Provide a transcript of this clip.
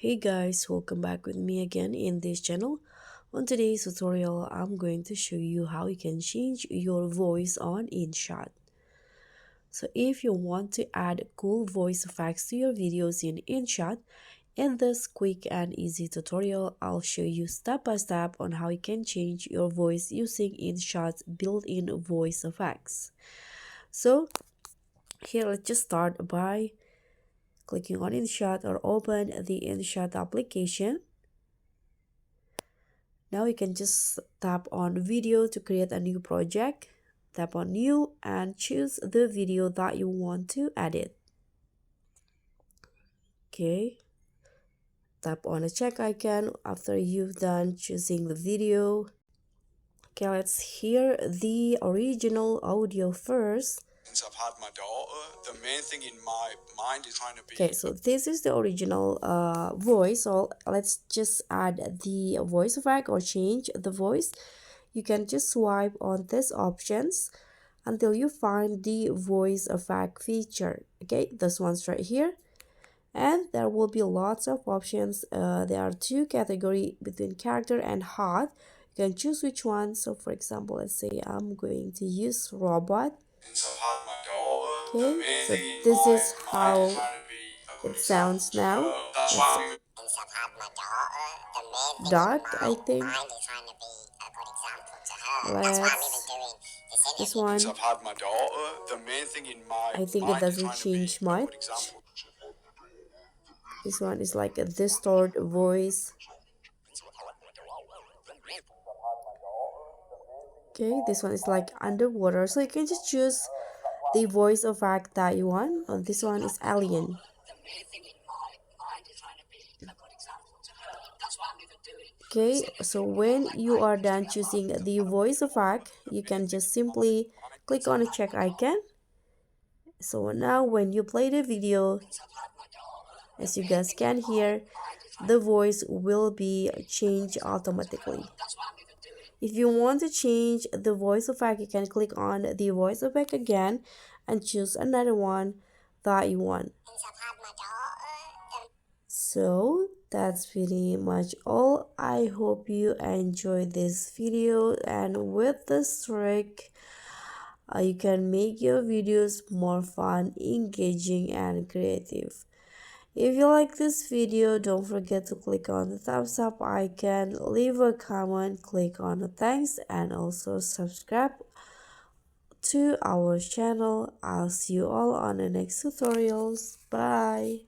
Hey guys, welcome back with me again in this channel. On today's tutorial, I'm going to show you how you can change your voice on InShot. So if you want to add cool voice effects to your videos in InShot, in this quick and easy tutorial, I'll show you step by step on how you can change your voice using InShot's built-in voice effects. So here, let's just start by clicking on InShot or open the InShot application. Now you can just tap on video to create a new project. Tap on new and choose the video that you want to edit. Okay. Tap on the check icon after you've done choosing the video. Okay, let's hear the original audio first. Since I've had my daughter, the main thing in my mind is trying to be... Okay, so this is the original voice. So let's just add the voice effect or change the voice. You can just swipe on these options until you find the voice effect feature. Okay, this one's right here, and there will be lots of options. There are two categories between character and hot. You can choose which one. So for example, let's say I'm going to use robot. Okay, so this is how it sounds now. Dark, I think. Let's this one. I think it doesn't change much. This one is like a distorted voice. Okay, this one is like underwater, so you can just choose the voice effect that you want. Oh, this one is alien. Okay, so when you are done choosing the voice effect, you can just simply click on the check icon. So now when you play the video, as you guys can hear, the voice will be changed automatically. If you want to change the voice effect, you can click on the voice effect again and choose another one that you want. So that's pretty much all. I hope you enjoyed this video, and with this trick you can make your videos more fun, engaging, and creative. If you like this video, don't forget to click on the thumbs up icon, leave a comment, click on the thanks, and also subscribe to our channel. I'll see you all on the next tutorials. Bye.